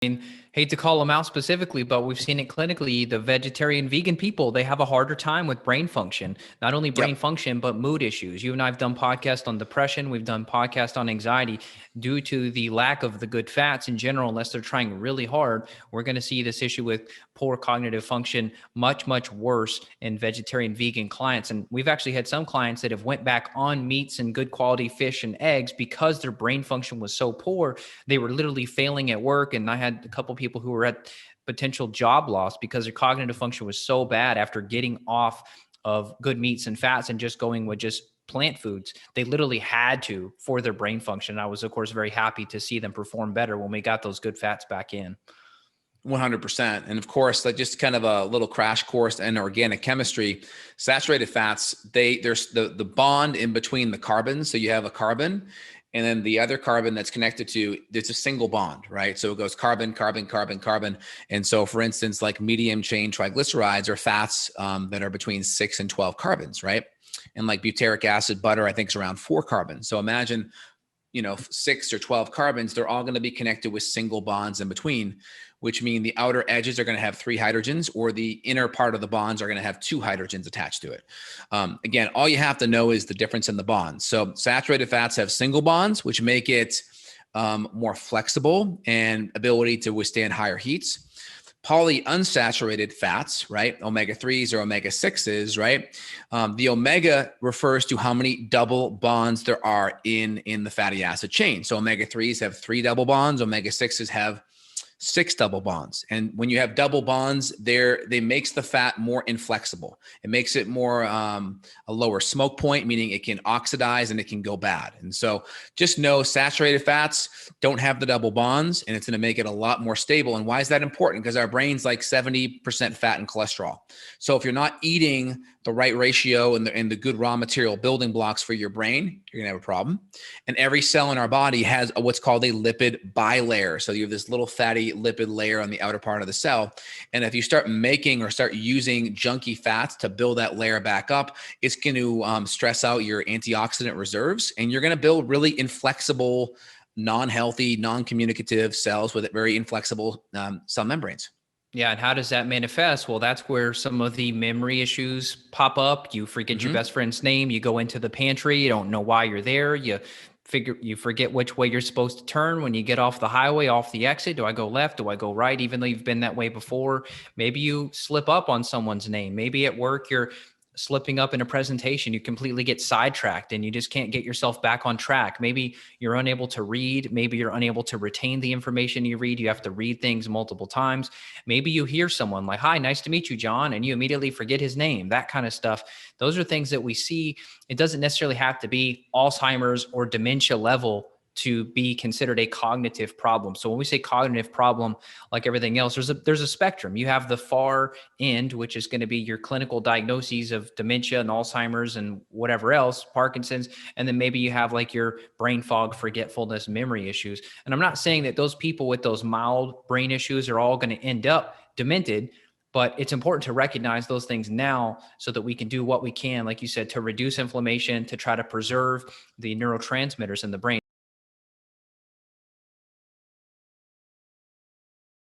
mean, hate to call them out specifically, but we've seen it clinically. The vegetarian, vegan people, they have a harder time with brain function, not only brain Yep. function, but mood issues. You and I have done podcasts on depression. We've done podcasts on anxiety due to the lack of the good fats in general. Unless they're trying really hard, we're going to see this issue with poor cognitive function much, much worse in vegetarian, vegan clients. And we've actually had some clients that have went back on meats and good quality fish and eggs because their brain function was so poor. They were literally failing at work. And I had a couple of people who were at potential job loss because their cognitive function was so bad after getting off of good meats and fats and just going with just plant foods. They literally had to for their brain function. I was, of course, very happy to see them perform better when we got those good fats back in. 100%. And of course, like just kind of a little crash course in organic chemistry, saturated fats, there's the bond in between the carbons. So you have a carbon and then the other carbon that's connected to, it's a single bond, right? So it goes carbon, carbon, carbon, carbon. And so for instance, like medium chain triglycerides are fats that are between 6 and 12 carbons, right? And like butyric acid, butter, I think is around 4 carbons. So imagine, 6 or 12 carbons, they're all going to be connected with single bonds in between, which mean the outer edges are going to have 3 hydrogens, or the inner part of the bonds are going to have 2 hydrogens attached to it. Again, all you have to know is the difference in the bonds. So saturated fats have single bonds, which make it more flexible and ability to withstand higher heats. Polyunsaturated fats, right? Omega-3s or omega-6s, right? The omega refers to how many double bonds there are in the fatty acid chain. So omega-3s have 3 double bonds, omega-6s have 6 double bonds. And when you have double bonds, they makes the fat more inflexible. It makes it more a lower smoke point, meaning it can oxidize and it can go bad. And so just know saturated fats don't have the double bonds, and it's going to make it a lot more stable. And why is that important? Because our brain's like 70% fat and cholesterol. So if you're not eating the right ratio and the good raw material building blocks for your brain, you're gonna have a problem. And every cell in our body has what's called a lipid bilayer. So you have this little fatty lipid layer on the outer part of the cell. And if you start making or start using junky fats to build that layer back up, it's going to stress out your antioxidant reserves, and you're going to build really inflexible, non-healthy, non-communicative cells with very inflexible cell membranes. Yeah. And how does that manifest? Well, that's where some of the memory issues pop up. You forget your best friend's name. You go into the pantry. You don't know why you're there. You forget which way you're supposed to turn when you get off the highway, off the exit. Do I go left? Do I go right? Even though you've been that way before, maybe you slip up on someone's name. Maybe at work, you're slipping up in a presentation, you completely get sidetracked and you just can't get yourself back on track. Maybe you're unable to read. Maybe you're unable to retain the information you read. You have to read things multiple times. Maybe you hear someone like, "Hi, nice to meet you, John," and you immediately forget his name, that kind of stuff. Those are things that we see. It doesn't necessarily have to be Alzheimer's or dementia level to be considered a cognitive problem. So when we say cognitive problem, like everything else, there's a spectrum. You have the far end, which is going to be your clinical diagnoses of dementia and Alzheimer's and whatever else, Parkinson's. And then maybe you have like your brain fog, forgetfulness, memory issues. And I'm not saying that those people with those mild brain issues are all going to end up demented, but it's important to recognize those things now so that we can do what we can, like you said, to reduce inflammation, to try to preserve the neurotransmitters in the brain.